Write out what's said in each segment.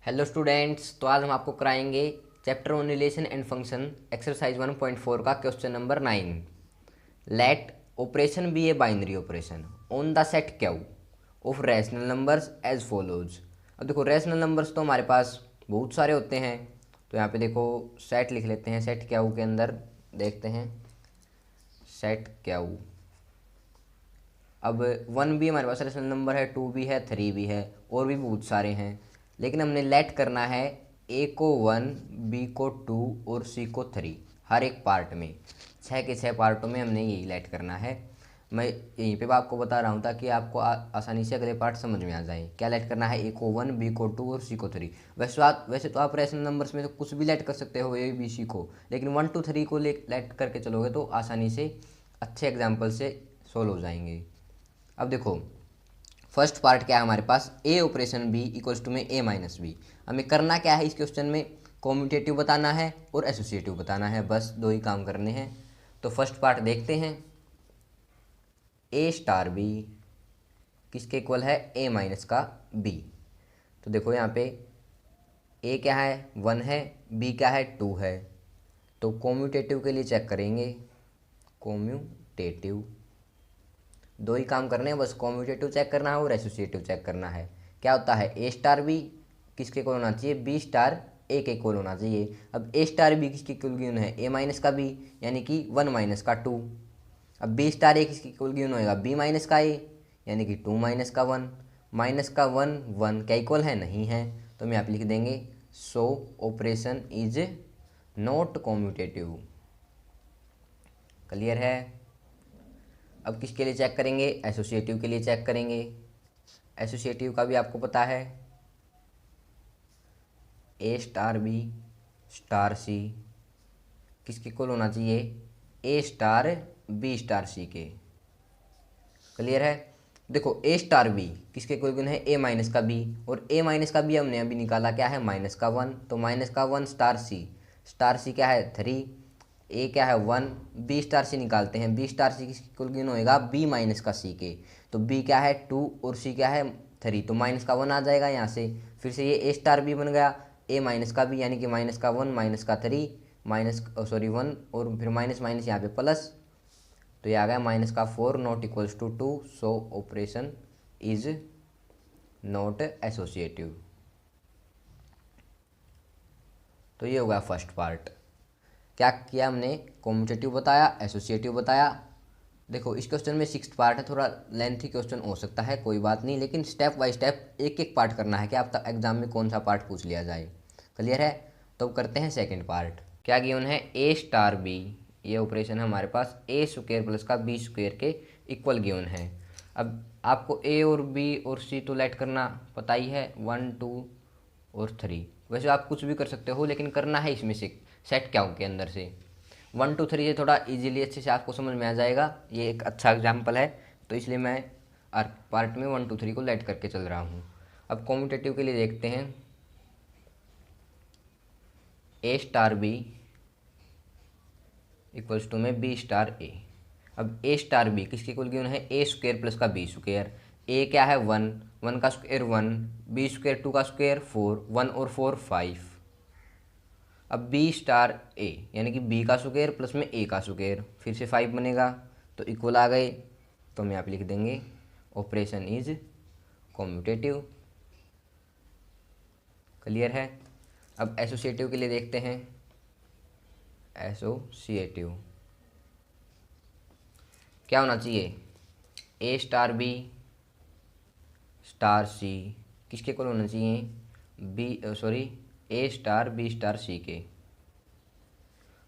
Hello students, तो आज हम आपको कराएंगे chapter on relation and function exercise 1.4 का question number 9। Let operation be a binary operation on the set Q of rational numbers as follows. अब देखो, rational numbers तो हमारे पास बहुत सारे होते हैं, तो यहाँ पे देखो सेट लिख लेते हैं। सेट क्यू के अंदर देखते हैं सेट क्यू। अब 1 भी हमारे पास रेशनल नंबर है, 2 भी है, 3 भी है, और भी बहुत सारे हैं। लेकिन हमने लेट करना है ए को 1, बी को 2 और सी को 3। हर एक पार्ट में 6 के 6 पार्टों में हमने यही लेट करना है। मैं यहीं पे आपको बता रहा हूँ ताकि आपको आसानी से अगले पार्ट समझ में आ जाए। क्या लेट करना है? ए को 1, बी को 2 और सी को 3। वैसे तो आप रेशनल नंबर्स में तो कुछ भी लेट कर सकते हो, ए बी सी को, लेकिन 1 2 3 को लेट करके चलोगे तो आसानी से अच्छे एग्जाम्पल से सोल्व हो जाएंगे। अब देखो, फर्स्ट पार्ट क्या है हमारे पास? ए ऑपरेशन बी इक्वल्स टू में ए माइनस बी। हमें करना क्या है इस क्वेश्चन में? कॉम्यूटेटिव बताना है और एसोसिएटिव बताना है, बस दो ही काम करने हैं। तो फर्स्ट पार्ट देखते हैं। ए स्टार बी किसके इक्वल है? ए माइनस का बी। तो देखो यहाँ पे ए क्या है? 1 है, बी क्या है? 2 है। तो कॉम्यूटेटिव के लिए चेक करेंगे। कॉम्यूटेटिव दो ही काम करने हैं, बस कॉम्यूटेटिव चेक करना है और एसोसिएटिव चेक करना है। क्या होता है? ए स्टार बी किसके इक्वल होना चाहिए? बी स्टार ए के इक्वल होना चाहिए। अब ए स्टार बी किसके इक्वल गिवन है? ए माइनस का बी, यानी कि 1 माइनस का 2। अब बी स्टार ए किसके इक्वल गिवन होएगा? बी माइनस का ए, यानी कि 2 माइनस का 1। माइनस का 1 1 क्या इक्वल है? नहीं है। तो हम यहाँ पे लिख देंगे सो operation is not commutative. Clear है? अब किसके लिए चेक करेंगे? एसोसिएटिव के लिए चेक करेंगे। एसोसिएटिव का भी आपको पता है, ए स्टार बी स्टार सी किसके इक्वल होना चाहिए? ए स्टार बी स्टार सी के। क्लियर है? देखो, ए स्टार बी किसके इक्वल है? ए माइनस का बी, और ए माइनस का बी हमने अभी निकाला क्या है? माइनस का 1। तो माइनस का 1 स्टार सी क्या है? 3। ए क्या है? 1। बी स्टार सी निकालते हैं। बी स्टार सी किसके इक्वल होएगा? बी माइनस का सी के। तो बी क्या है? 2 और सी क्या है? 3। तो माइनस का 1 आ जाएगा यहाँ से। फिर से ये ए स्टार बी बन गया ए माइनस का बी, यानी कि माइनस का 1 माइनस का 3 माइनस 1 और फिर माइनस माइनस यहाँ पे प्लस। तो ये आ गया माइनस का 4 not equals to 2। So operation is not associative. तो ये होगा फर्स्ट पार्ट। क्या किया हमने? कॉम्यूटेटिव बताया, एसोसिएटिव बताया। देखो, इस क्वेश्चन में 6th पार्ट है, थोड़ा लेंथी क्वेश्चन हो सकता है, कोई बात नहीं, लेकिन स्टेप बाय स्टेप एक एक पार्ट करना है कि आप तक एग्जाम में कौन सा पार्ट पूछ लिया जाए। क्लियर है? तो करते हैं सेकंड पार्ट। क्या गिवन है? ए स्टार बी, ये ऑपरेशन है हमारे पास ए स्क्वायर प्लस का बी स्क्वायर के इक्वल गिवन है। अब आपको ए और बी और सी तो लेट करना पता ही है, 1 2 और 3। वैसे आप कुछ भी कर सकते हो, लेकिन करना है इसमें से सेट क्या के अंदर से 1 2 3। ये थोड़ा इजीली अच्छे से आपको समझ में आ जाएगा, ये एक अच्छा एग्जाम्पल है, तो इसलिए मैं पार्ट में 1 2 3 को लेट करके चल रहा हूँ। अब कॉम्यूटेटिव के लिए देखते हैं। ए स्टार बी इक्वल्स टू में बी स्टार ए। अब ए स्टार बी किसके इक्वल गिवन है? ए स्क्वायर प्लस का बी स्क्वायर। ए क्या है? 1, 1 का स्क्वायर 1, बी स्क्वायर 2 का स्क्वायर 4, 1 और 4 5। अब बी स्टार ए, यानी कि बी का स्क्वायर प्लस में ए का स्क्वायर, फिर से 5 बनेगा, तो इक्वल आ गए। तो हम यहाँ पे लिख देंगे ऑपरेशन इज कॉम्यूटेटिव। क्लियर है? अब एसोसिएटिव के लिए देखते हैं। एसोसिएटिव क्या होना चाहिए? ए स्टार बी स्टार सी किसके इक्वल होना चाहिए? ए स्टार बी स्टार सी के।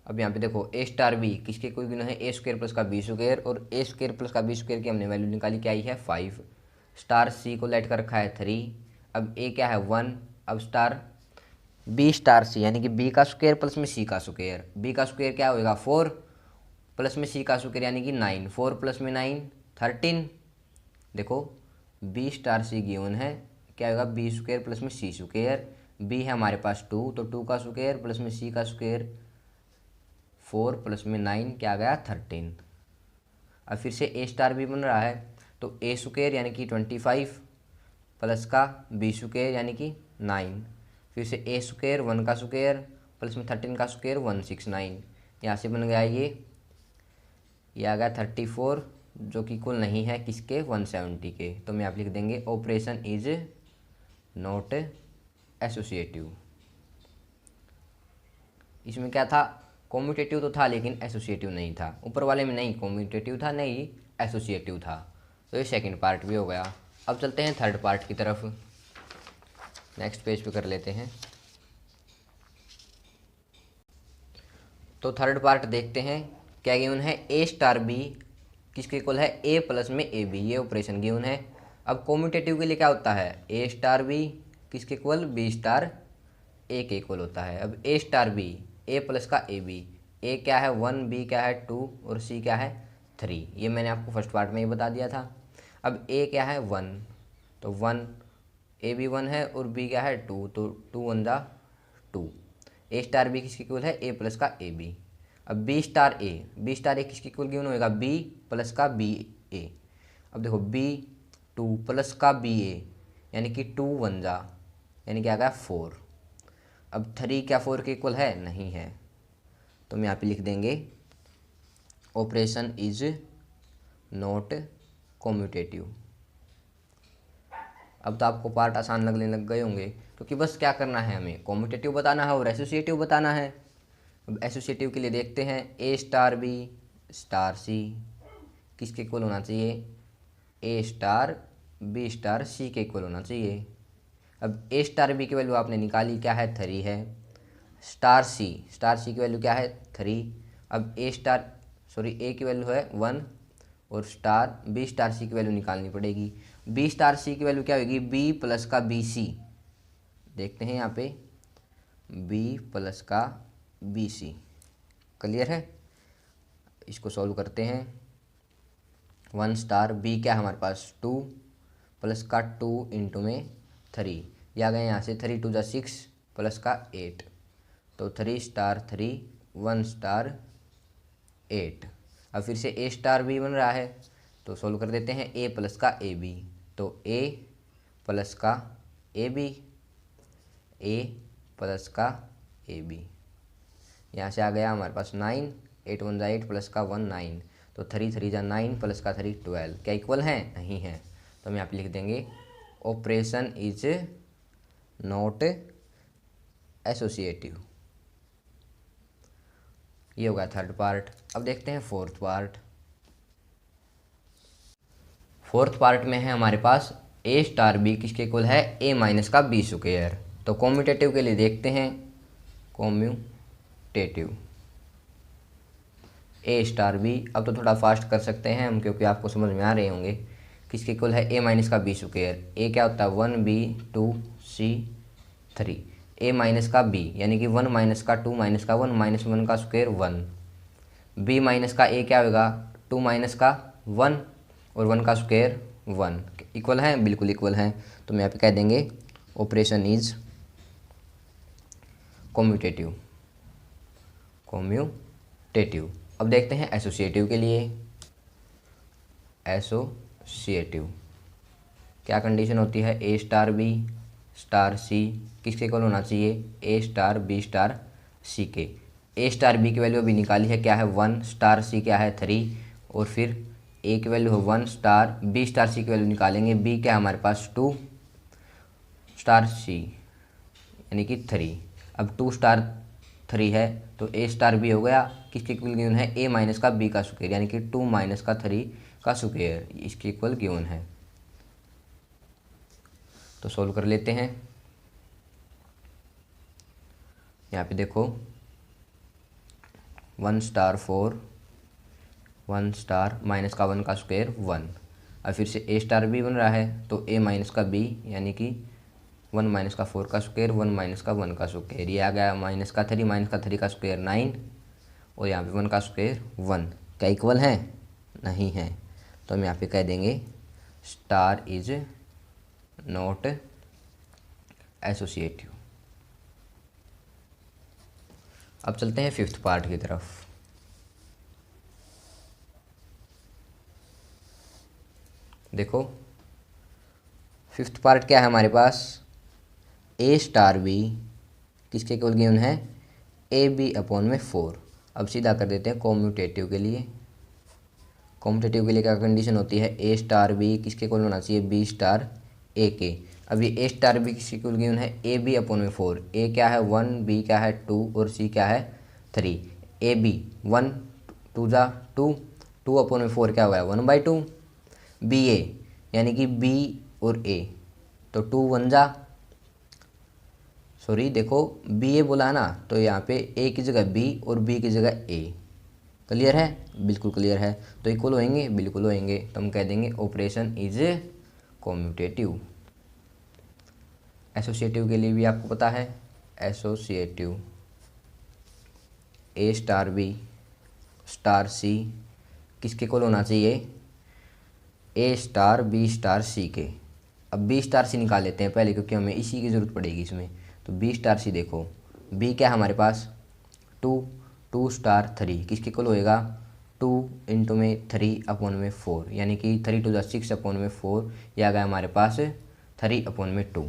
अब यहाँ पे देखो, ए स्टार बी किसके इक्वल गिवन है? ए स्क्वायर प्लस का बी स्क्वायर, और ए स्क्वायर प्लस का बी स्क्वायर की हमने वैल्यू निकाली, क्या आई है? 5। स्टार सी को लेट कर रखा है 3। अब ए क्या है? 1। अब स्टार बी स्टार सी, यानी कि बी का स्क्वायर प्लस में सी का स्क्वायर। बी का स्क्वायर क्या होगा? 4 प्लस में सी का स्क्वायर यानी कि 9। 4 प्लस में 9 13। देखो, बी स्टार सी गिवन है, क्या होगा? बी स्क्वायर प्लस में सी स्क्वायर। बी है हमारे पास 2, तो 2 का स्क्वायर प्लस में सी का स्क्वायर 4 प्लस में 9 क्या आ गया? 13। अब फिर से ए स्टार बी बन रहा है, तो ए स्क्वायर यानी कि 25 प्लस का बी स्क्वायर यानी कि 9, फिर से ए स्क्वायर 1 का स्क्वायर प्लस में 13 का स्क्वायर 169। यहाँ से बन गया ये आ गया 34, जो कि इक्वल नहीं है किसके 170 के। तो हम यहाँ पे लिख देंगे ऑपरेशन इज नॉट एसोसिएटिव। इसमें क्या था, कॉम्यूटेटिव तो था लेकिन एसोसिएटिव नहीं था। ऊपर वाले में नहीं कॉम्यूटेटिव था नहीं एसोसिएटिव था। तो ये सेकंड पार्ट भी हो गया। अब चलते हैं थर्ड पार्ट की तरफ। नेक्स्ट पेज पे कर लेते हैं। तो थर्ड पार्ट देखते हैं क्या गिवन है, ए स्टार बी किसके इक्वल है, ए प्लस में ए बी, ये ऑपरेशन गिवन है। अब कॉम्यूटेटिव के लिए क्या होता है, ए स्टार बी किसके इक्वल, बी स्टार ए के इक्वल होता है। अब ए स्टार बी ए प्लस का ए बी, ए क्या है 1, बी क्या है 2 और सी क्या है 3, ये मैंने आपको फर्स्ट पार्ट में ही बता दिया था। अब ए क्या है 1, तो 1 ए भी 1 है और बी क्या है 2, तो 2 1 जा 2। ए स्टार बी किसके इक्वल है, ए प्लस का ए बी। अब बी स्टार ए किसके इक्वल गिवन होएगा, बी प्लस का बी ए। अब देखो बी 2 प्लस का बी ए यानी कि 2 1 जा यानी कि आ गया 4। अब 3 क्या 4 के इक्वल है, नहीं है। तो हम यहाँ पे लिख देंगे ऑपरेशन इज नॉट कॉम्यूटेटिव। अब तो आपको पार्ट आसान लगने लग गए होंगे, क्योंकि बस क्या करना है, हमें कॉम्यूटेटिव बताना है और एसोसिएटिव बताना है। अब एसोसिएटिव के लिए देखते हैं, ए स्टार बी स्टार सी किसके इक्वल होना चाहिए, ए स्टार बी स्टार सी के इक्वल होना चाहिए। अब ए स्टार बी की वैल्यू आपने निकाली, क्या है 3 है। स्टार सी की वैल्यू क्या है 3। अब ए की वैल्यू है 1 और बी स्टार सी की वैल्यू निकालनी पड़ेगी। बी स्टार सी की वैल्यू क्या होगी, बी प्लस का बी सी। देखते हैं यहाँ पे बी प्लस का बी सी, क्लियर है। इसको सॉल्व करते हैं। 1 स्टार बी क्या है हमारे पास 2 प्लस का 2 इंटू में 3, या गए यहाँ से 3 2 जा 6 प्लस का 8, तो 3 स्टार 3 1 स्टार 8। अब फिर से ए स्टार बी बन रहा है, तो सोल्व कर देते हैं ए प्लस का ए बी। तो ए प्लस का ए बी, ए प्लस का ए बी, यहाँ से आ गया हमारे पास 9, 8 1 जा 8 प्लस का 1 9, तो 3 3 जा 9 प्लस का 3 12। क्या इक्वल है, नहीं है। तो हम यहाँ पे लिख देंगे ऑपरेशन इज नॉट एसोसिएटिव। ये होगा थर्ड पार्ट। अब देखते हैं फोर्थ पार्ट। फोर्थ पार्ट में है हमारे पास ए स्टार बी किसके इक्वल है, ए माइनस का बी स्क्वायर। तो कॉम्यूटेटिव के लिए देखते हैं, कॉम्यूटेटिव ए स्टार बी। अब तो थोड़ा फास्ट कर सकते हैं हम, क्योंकि आपको समझ में आ रहे होंगे। किसके इक्वल है, ए माइनस का बी स्क्वायर। ए क्या होता है 1 बी 2 सी 3, ए माइनस का बी यानी कि 1 माइनस का 2 माइनस का 1 माइनस 1 का स्क्वायर 1। बी माइनस का ए क्या होगा 2 माइनस का 1 और 1 का स्क्वायर 1। इक्वल है, बिल्कुल इक्वल है। तो हम यहाँ पे कह देंगे ऑपरेशन इज कॉम्यूटेटिव। अब देखते हैं एसोसिएटिव के लिए। एसोसिएटिव क्या कंडीशन होती है, ए स्टार बी स्टार सी किसके इक्वल होना चाहिए, ए स्टार बी स्टार सी के। ए स्टार बी की वैल्यू अभी निकाली है, क्या है 1, स्टार सी क्या है 3, और फिर ए की वैल्यू है 1 स्टार बी स्टार सी की वैल्यू निकालेंगे। बी क्या है हमारे पास 2 स्टार सी यानी कि 3। अब 2 स्टार 3 है तो ए स्टार बी हो गया, किसके इक्वल गिवन है, ए माइनस का बी का स्क्वायर यानी कि 2 माइनस का 3 का स्क्वायर, इसके इक्वल गिवन है। तो सोल्व कर लेते हैं। यहाँ पे देखो 1 स्टार 4 1 स्टार माइनस का 1 का स्क्वायर 1। अब फिर से ए स्टार बी बन रहा है, तो ए माइनस का बी यानी कि 1 माइनस का 4 का स्क्वायर 1 माइनस का 1 का स्क्वायर, ये आ गया माइनस का 3 का स्क्वायर 9 और यहाँ पे 1 का स्क्वायर 1। क्या इक्वल है, नहीं है। तो हम यहाँ पे कह देंगे स्टार इज नॉट एसोसिएटिव। अब चलते हैं फिफ्थ पार्ट की तरफ। देखो फिफ्थ पार्ट क्या है हमारे पास, ए स्टार बी किसके इक्वल गिवन है, ए बी अपॉन में 4। अब सीधा कर देते हैं कॉम्यूटेटिव के लिए। कॉम्पिटेटिव के लिए क्या कंडीशन होती है, ए स्टार बी किसके इक्वल होना चाहिए, बी स्टार ए के। अब ये ए स्टार बी किसके इक्वल गिवन है, ए बी अपॉन में 4। ए क्या है 1, बी क्या है 2 और सी क्या है 3। ए बी 1 2 जा 2, 2 अपॉन में 4 क्या होगा 1/2। बी ए यानी कि बी और ए, तो 2 1 जा, सॉरी देखो बी ए बोला है ना, तो यहाँ पे ए की जगह बी और बी की जगह ए। क्लियर है, बिल्कुल क्लियर है। तो इक्वल होएंगे, बिल्कुल होएंगे। तो हम कह देंगे ऑपरेशन इज कॉम्यूटेटिव। एसोसिएटिव के लिए भी आपको पता है, एसोसिएटिव ए स्टार बी स्टार सी किसके इक्वल होना चाहिए, ए स्टार बी स्टार सी के। अब बी स्टार सी निकाल लेते हैं पहले, क्योंकि हमें इसी की ज़रूरत पड़ेगी इसमें। तो बी स्टार सी देखो, बी क्या है हमारे पास 2, 2 स्टार 3 किसके इक्वल होएगा 2 इंटू में 3 अपॉन में 4, यानी कि 3 2 6 अपॉन में 4, ये आ गया हमारे पास 3 अपॉन में 2।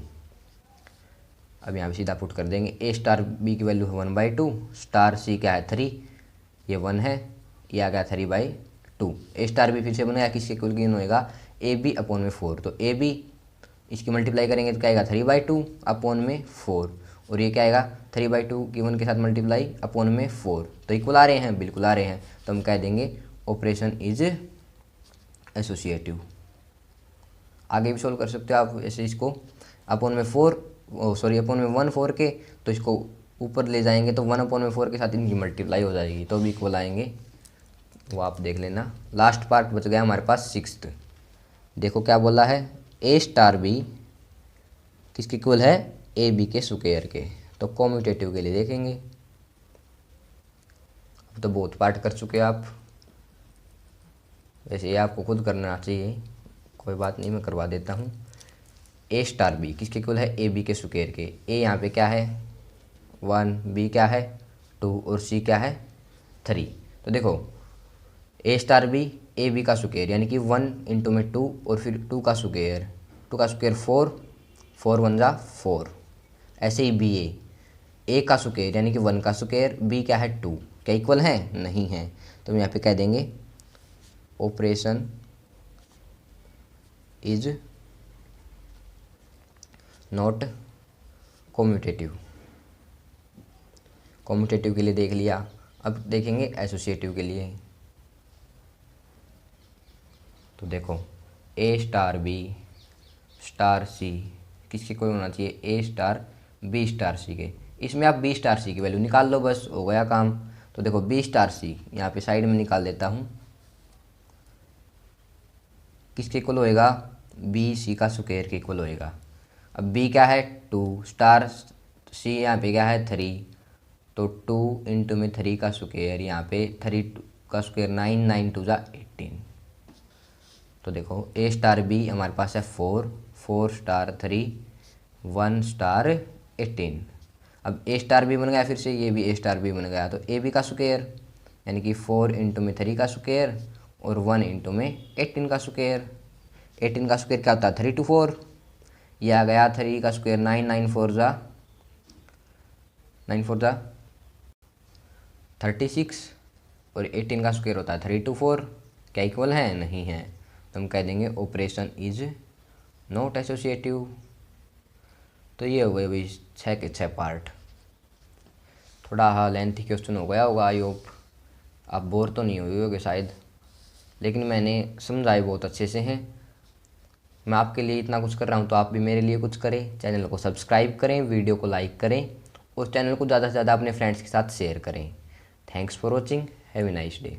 अब यहाँ पे सीधा पुट कर देंगे, ए स्टार बी की वैल्यू है 1/2, स्टार सी क्या है 3, ये 1 है, ये आ गया 3/2। ए स्टार बी फिर से बनेगा किसके इक्वल गिवन होएगा, ए बी अपॉन में 4। तो ए बी इसकी मल्टीप्लाई करेंगे तो क्या आएगा 3/2 अपॉन में 4, और ये क्या आएगा 3/2 गिवन के साथ मल्टीप्लाई अपॉन में 4। तो इक्वल आ रहे हैं, बिल्कुल आ रहे हैं। तो हम कह देंगे ऑपरेशन इज एसोसिएटिव। आगे भी सोल्व कर सकते हो आप ऐसे, इसको अपॉन में 4 सॉरी अपॉन में 1 4 के, तो इसको ऊपर ले जाएंगे तो 1 अपॉन में 4 के साथ इनकी मल्टीप्लाई हो जाएगी, तो भी इक्वल आएंगे, वो आप देख लेना। लास्ट पार्ट बच गया हमारे पास 6th। देखो क्या बोला है, ए स्टार बी किसके इक्वल है, ए बी के स्क्वायर के। तो कॉम्यूटेटिव के लिए देखेंगे। अब तो बहुत पार्ट कर चुके आप, वैसे ये आपको खुद करना चाहिए, कोई बात नहीं मैं करवा देता हूँ। ए स्टार बी किसके इक्वल है, ए बी के स्क्वायर के। ए यहाँ पे क्या है 1, बी क्या है 2 और सी क्या है 3। तो देखो ए स्टार बी ए बी का स्क्वायर यानी कि 1 इंटू में 2 और फिर 2 का स्क्वायर, 2 का स्क्वायर 4, 4 1 जा 4। ऐसे ही बी ए का स्क्वायर यानी कि 1 का स्क्वायर, बी क्या है 2, क्या इक्वल है, नहीं है। तो हम यहाँ पे कह देंगे operation is not commutative. Commutative के लिए देख लिया, अब देखेंगे एसोसिएटिव के लिए। तो देखो ए स्टार बी स्टार सी किसके इक्वल होना चाहिए, ए स्टार बी स्टार सी के। इसमें आप बी स्टार सी की वैल्यू निकाल लो, बस हो गया काम। तो देखो बी स्टार सी यहाँ पे साइड में निकाल देता हूँ, किसके इक्वल होएगा, बी सी का स्क्वायर के इक्वल होएगा। अब बी क्या है 2 स्टार सी यहाँ पे क्या है 3, तो 2 इंटू में 3 का स्क्वायर, यहाँ पे 3 का स्क्वायर 9, 9 2 जा 18। तो देखो ए स्टार बी हमारे पास है 4, 4 स्टार 3, 1 स्टार 18। अब ए स्टार बी बन गया, फिर से ये भी ए स्टार बी बन गया। तो ए बी का स्क्वायर यानी कि 4 इंटू में 3 का स्क्वायर और 1 इंटू में 18 का स्क्वायर। 18 का स्क्वायर क्या होता है 3 2 4, ये आ गया 3 का स्क्वायर 9, 9 4 जा 36, और 18 का स्क्वायर होता है 3 2 4, क्या इक्वल है, नहीं है। तो हम कह देंगे ऑपरेशन इज नॉट एसोसिएटिव। तो ये हो गए भाई 6 के 6 पार्ट। थोड़ा लेंथी क्वेश्चन हो गया होगा, आई होप आप बोर तो नहीं हुए होगे शायद, लेकिन मैंने समझाए बहुत अच्छे से हैं। मैं आपके लिए इतना कुछ कर रहा हूँ तो आप भी मेरे लिए कुछ करें। चैनल को सब्सक्राइब करें, वीडियो को लाइक करें और चैनल को ज़्यादा से ज़्यादा अपने फ्रेंड्स के साथ शेयर करें। Thanks for watching, have a nice day.